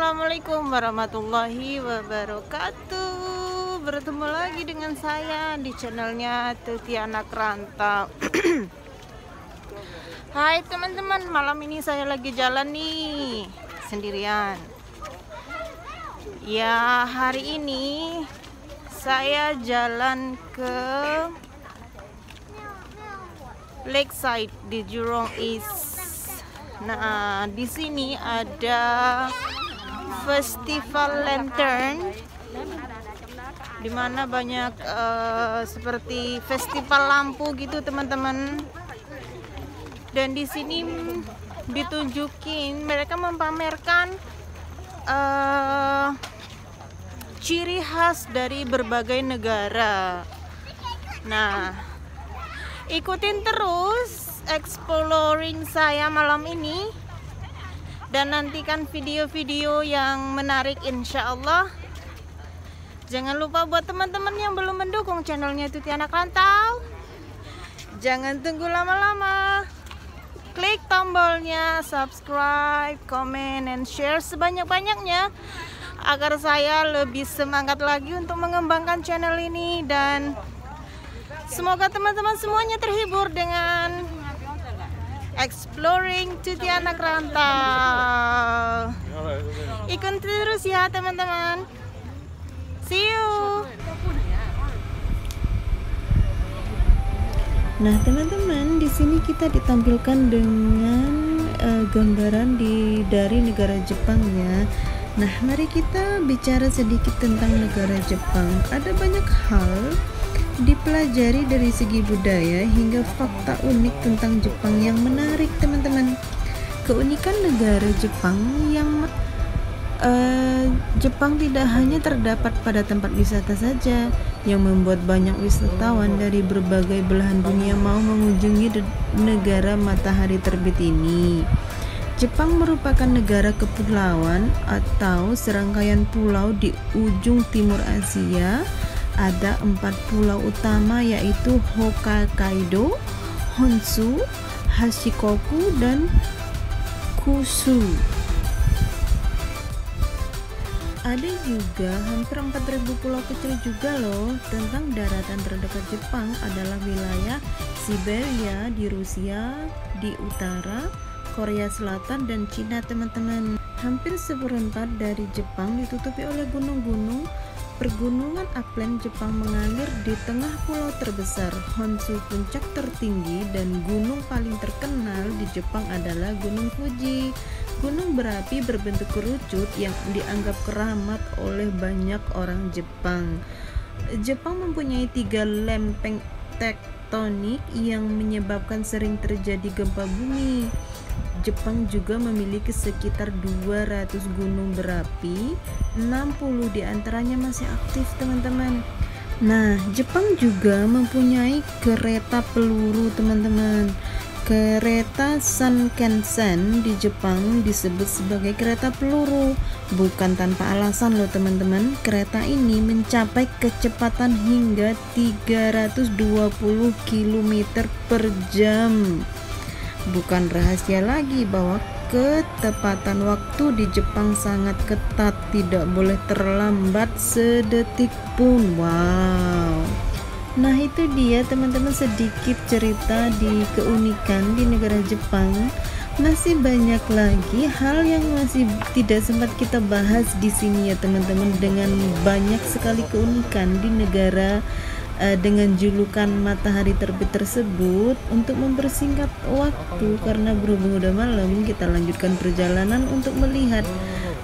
Assalamualaikum warahmatullahi wabarakatuh. Bertemu lagi dengan saya di channelnya Tuti Anak Rantau. Hai teman-teman, malam ini saya lagi jalan nih sendirian. Ya, hari ini saya jalan ke Lakeside di Jurong East. Nah, di sini ada festival lantern, dimana banyak seperti festival lampu gitu teman-teman. Dan di sini ditunjukin, mereka mempamerkan ciri khas dari berbagai negara. Nah, ikutin terus exploring saya malam ini dan nantikan video-video yang menarik insya Allah. Jangan lupa buat teman-teman yang belum mendukung channelnya Tuti Anak Rantau, jangan tunggu lama-lama, klik tombolnya subscribe, comment, and share sebanyak-banyaknya agar saya lebih semangat lagi untuk mengembangkan channel ini. Dan semoga teman-teman semuanya terhibur dengan exploring Tuti Anak Rantau. Ikut terus ya teman-teman. See you. Nah teman-teman, di sini kita ditampilkan dengan gambaran dari negara Jepang ya. Nah mari kita bicara sedikit tentang negara Jepang. Ada banyak hal dipelajari dari segi budaya hingga fakta unik tentang Jepang yang menarik teman-teman. Keunikan negara Jepang Jepang tidak hanya terdapat pada tempat wisata saja, yang membuat banyak wisatawan dari berbagai belahan dunia mau mengunjungi negara matahari terbit ini. Jepang merupakan negara kepulauan atau serangkaian pulau di ujung timur Asia. Ada 4 pulau utama, yaitu Hokkaido, Honshu, Shikoku, dan Kyushu. Ada juga hampir 4.000 pulau kecil juga loh. Tentang daratan terdekat Jepang adalah wilayah Siberia di Rusia, di utara, Korea Selatan, dan Cina teman-teman. Hampir 1/4 dari Jepang ditutupi oleh gunung-gunung. Pergunungan Appland Jepang mengalir di tengah pulau terbesar Honshu. Puncak tertinggi dan gunung paling terkenal di Jepang adalah Gunung Fuji, gunung berapi berbentuk kerucut yang dianggap keramat oleh banyak orang Jepang. Jepang mempunyai 3 lempeng tektonik yang menyebabkan sering terjadi gempa bumi. Jepang juga memiliki sekitar 200 gunung berapi, 60 diantaranya masih aktif teman-teman. Nah, Jepang juga mempunyai kereta peluru teman-teman. Kereta Shinkansen di Jepang disebut sebagai kereta peluru. Bukan tanpa alasan loh teman-teman. Kereta ini mencapai kecepatan hingga 320 km per jam. Bukan rahasia lagi bahwa ketepatan waktu di Jepang sangat ketat, tidak boleh terlambat sedetik pun. Wow. Nah itu dia teman-teman sedikit cerita di keunikan di negara Jepang. Masih banyak lagi hal yang masih tidak sempat kita bahas di sini ya teman-teman, dengan banyak sekali keunikan di negara dengan julukan matahari terbit tersebut. Untuk mempersingkat waktu karena berhubung udah malam, kita lanjutkan perjalanan untuk melihat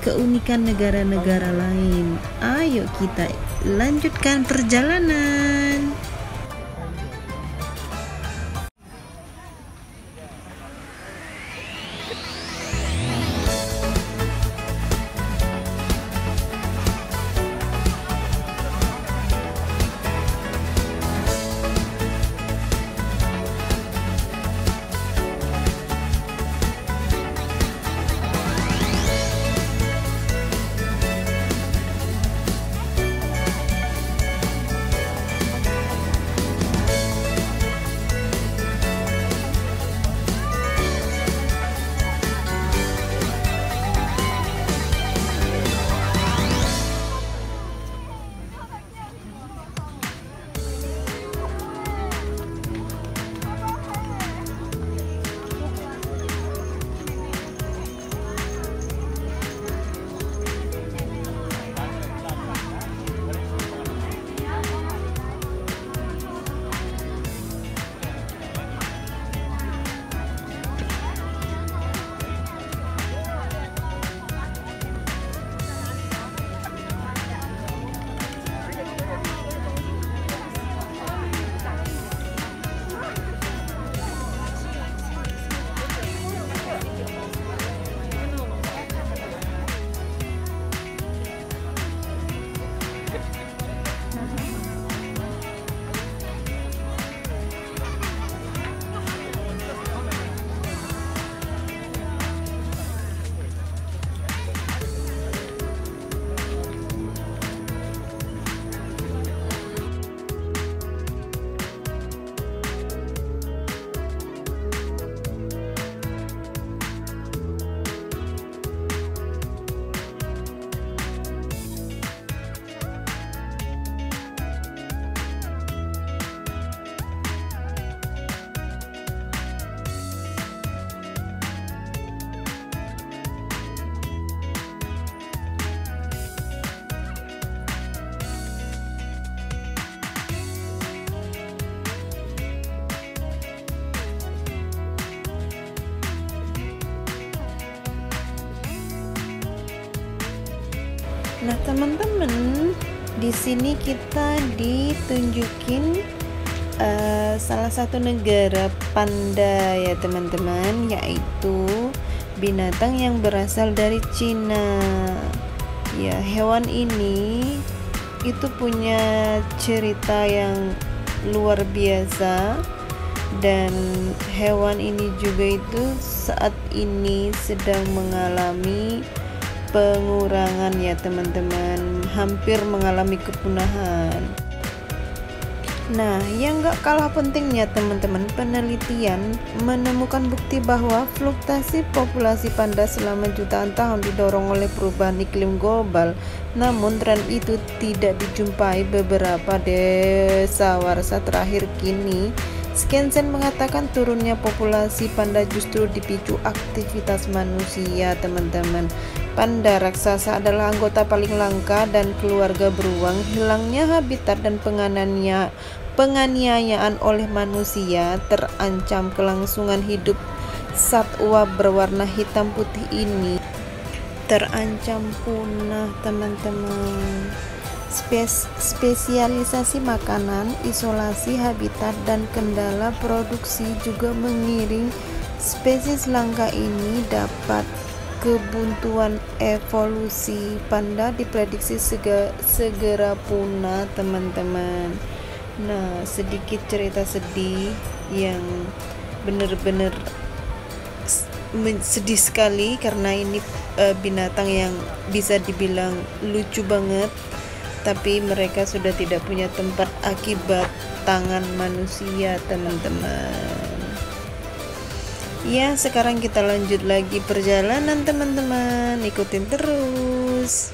keunikan negara-negara lain. Ayo kita lanjutkan perjalanan. Nah, teman-teman, di sini kita ditunjukin salah satu negara panda ya teman-teman, yaitu binatang yang berasal dari Cina. Ya, hewan ini itu punya cerita yang luar biasa, dan hewan ini juga itu saat ini sedang mengalami pengurangan ya teman-teman, hampir mengalami kepunahan. Nah, yang gak kalah pentingnya teman-teman, penelitian menemukan bukti bahwa fluktuasi populasi panda selama jutaan tahun didorong oleh perubahan iklim global. Namun tren itu tidak dijumpai beberapa dasawarsa terakhir kini. Skensen mengatakan turunnya populasi panda justru dipicu aktivitas manusia teman-teman. Panda raksasa adalah anggota paling langka dan keluarga beruang. Hilangnya habitat dan penganiayaan oleh manusia terancam kelangsungan hidup satwa berwarna hitam putih ini terancam punah teman-teman. Spesialisasi makanan, isolasi habitat, dan kendala produksi juga mengiring spesies langka ini dapat kebuntuan evolusi. Panda diprediksi segera punah teman-teman. Nah, sedikit cerita sedih yang benar-benar sedih sekali, karena ini binatang yang bisa dibilang lucu banget, tapi mereka sudah tidak punya tempat akibat tangan manusia teman-teman. Ya, sekarang kita lanjut lagi perjalanan teman-teman, ikutin terus.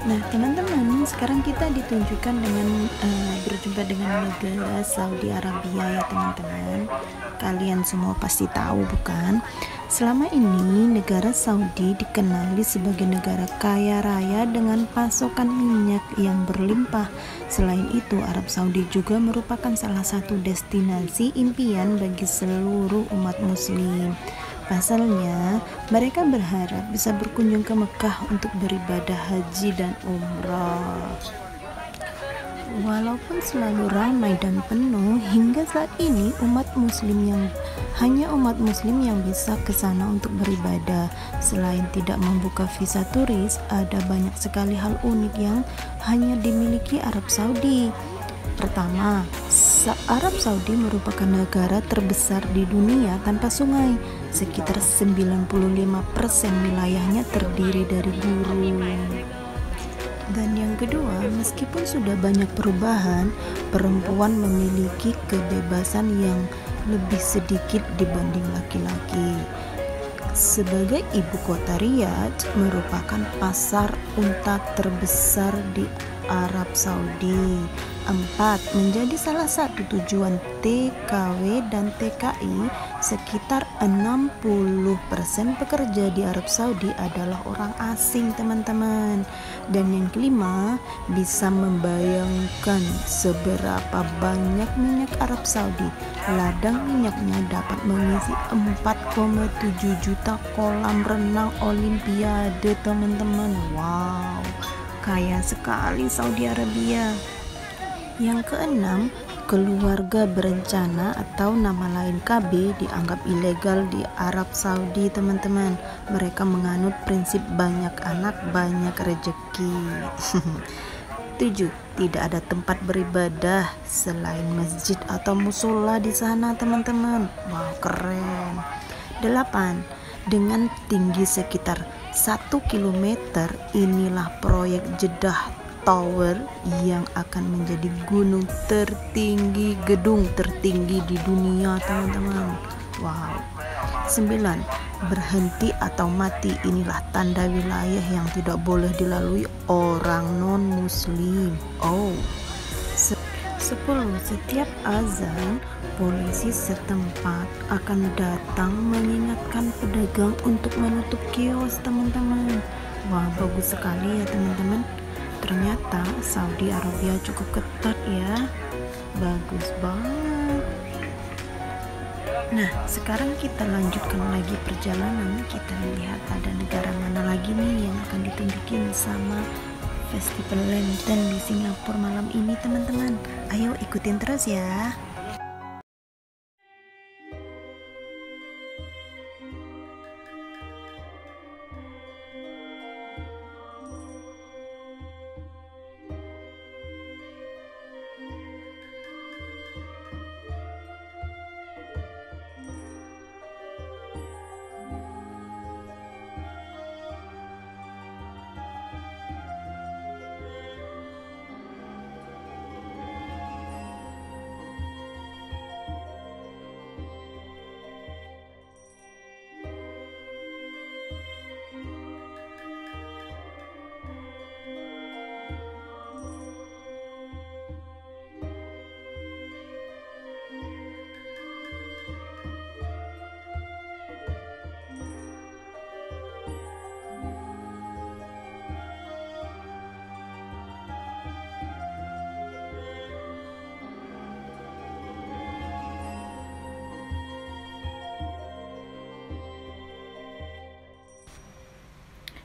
Nah, teman-teman, sekarang kita ditunjukkan dengan berjumpa dengan negara Saudi Arabia ya teman-teman. Kalian semua pasti tahu bukan? Selama ini negara Saudi dikenali sebagai negara kaya raya dengan pasokan minyak yang berlimpah. Selain itu, Arab Saudi juga merupakan salah satu destinasi impian bagi seluruh umat muslim. Pasalnya, mereka berharap bisa berkunjung ke Mekah untuk beribadah haji dan umrah. Walaupun selalu ramai dan penuh, hingga saat ini hanya umat muslim yang bisa ke sana untuk beribadah. Selain tidak membuka visa turis, ada banyak sekali hal unik yang hanya dimiliki Arab Saudi. Pertama, Arab Saudi merupakan negara terbesar di dunia tanpa sungai. Sekitar 95% wilayahnya terdiri dari gurun. Dan yang kedua, meskipun sudah banyak perubahan, perempuan memiliki kebebasan yang lebih sedikit dibanding laki-laki. Sebagai ibu kota, Riyadh merupakan pasar unta terbesar di Arab Saudi. 4. Menjadi salah satu tujuan TKW dan TKI, sekitar 60% pekerja di Arab Saudi adalah orang asing teman-teman. Dan yang kelima, bisa membayangkan seberapa banyak minyak Arab Saudi. Ladang minyaknya dapat mengisi 4,7 juta kolam renang olimpiade teman-teman. Wow, kaya sekali Saudi Arabia. Yang keenam, keluarga berencana atau nama lain KB dianggap ilegal di Arab Saudi teman-teman. Mereka menganut prinsip banyak anak banyak rezeki. 7. Tidak ada tempat beribadah selain masjid atau musola di sana teman-teman. Wow, keren. 8. Dengan tinggi sekitar 1 km, inilah proyek Jeddah Tower yang akan menjadi gedung tertinggi di dunia teman-teman. Wow. 9. Berhenti atau mati, inilah tanda wilayah yang tidak boleh dilalui orang non muslim. 10. Setiap azan, polisi setempat akan datang mengingatkan pedagang untuk menutup kios teman-teman. Wah, bagus sekali ya teman-teman. Ternyata Saudi Arabia cukup ketat ya. Bagus banget. Nah, sekarang kita lanjutkan lagi perjalanan. Kita lihat ada negara mana lagi nih yang akan ditunjukin sama Festival Lantern di Singapura malam ini teman-teman. Ayo ikutin terus ya.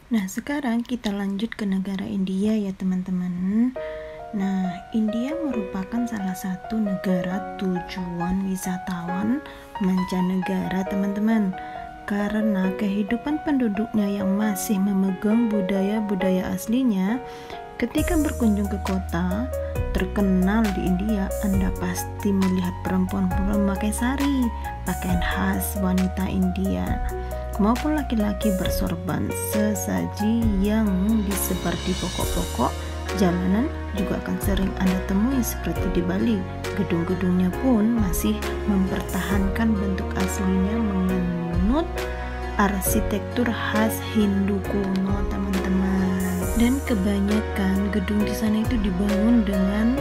Nah, sekarang kita lanjut ke negara India ya teman-teman. Nah, India merupakan salah satu negara tujuan wisatawan mancanegara teman-teman. Karena kehidupan penduduknya yang masih memegang budaya-budaya aslinya, ketika berkunjung ke kota terkenal di India, Anda pasti melihat perempuan memakai sari, pakaian khas wanita India, maupun laki-laki bersorban. Sesaji yang disebar di pokok-pokok jalanan juga akan sering Anda temui seperti di Bali. Gedung-gedungnya pun masih mempertahankan bentuk aslinya menganut arsitektur khas Hindu kuno teman-teman. Dan kebanyakan gedung di sana itu dibangun dengan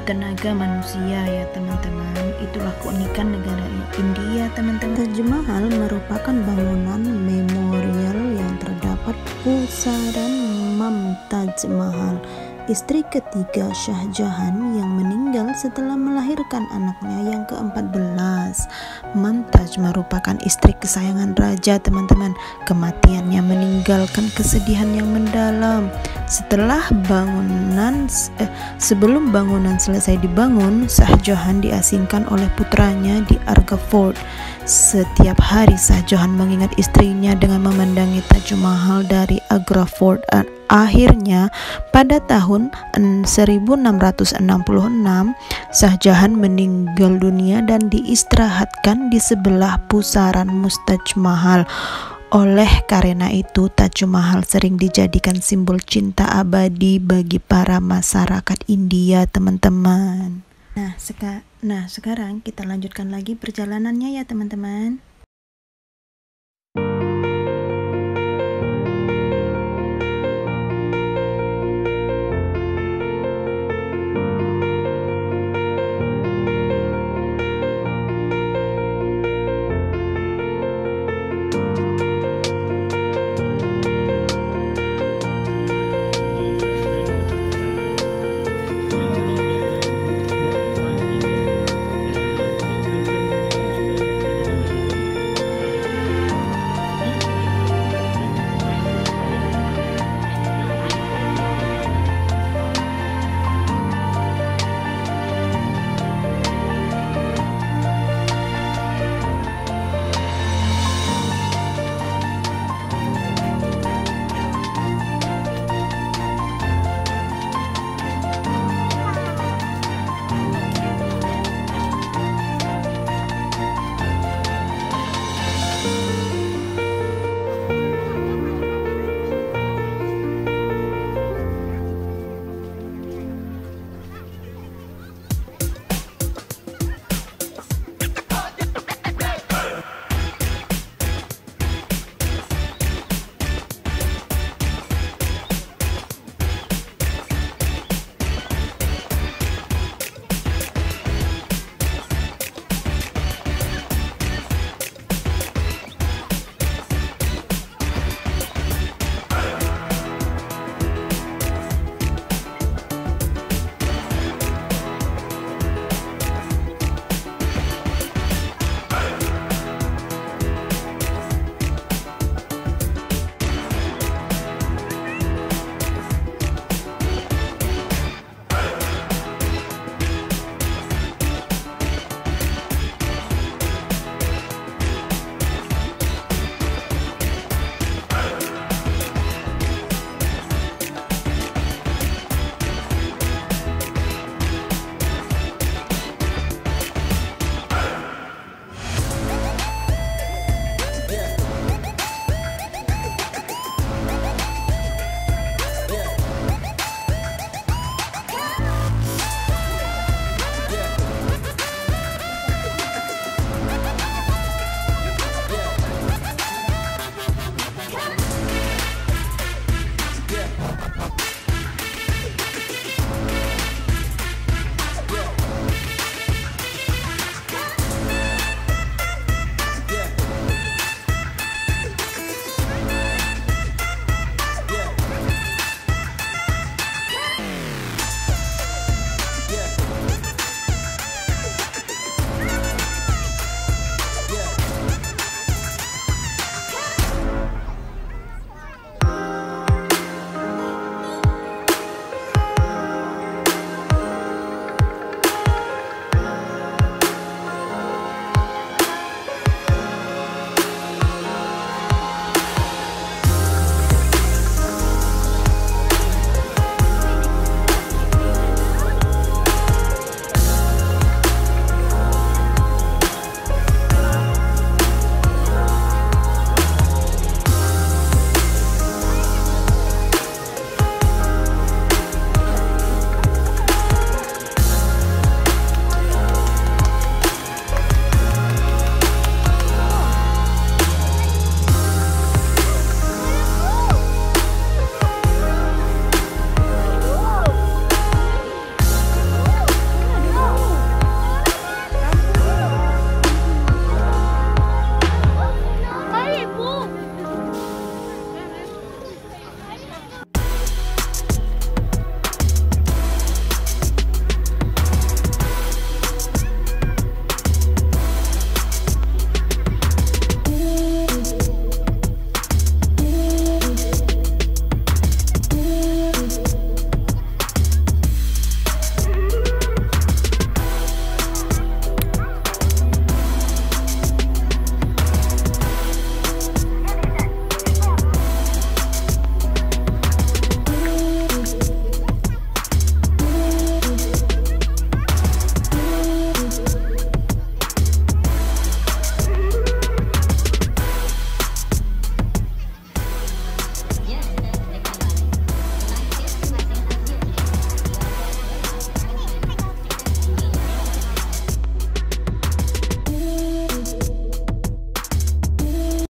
tenaga manusia ya teman-teman. Itulah keunikan negara India teman-teman. Taj Mahal merupakan bangunan memorial yang terdapat pusaran Mumtaz Mahal, istri ketiga Shah Jahan yang meninggal setelah melahirkan anaknya yang ke-14. Mumtaz merupakan istri kesayangan raja teman-teman. Kematiannya meninggalkan kesedihan yang mendalam. Sebelum bangunan selesai dibangun, Shah Jahan diasingkan oleh putranya di Agra Fort. Setiap hari Shah Jahan mengingat istrinya dengan memandangi Taj Mahal dari Agra Fort. Akhirnya pada tahun 1666 Shah Jahan meninggal dunia dan diistirahatkan di sebelah pusaran Taj Mahal. Oleh karena itu, Taj Mahal sering dijadikan simbol cinta abadi bagi para masyarakat India, teman-teman. Nah, sekarang kita lanjutkan lagi perjalanannya ya, teman-teman.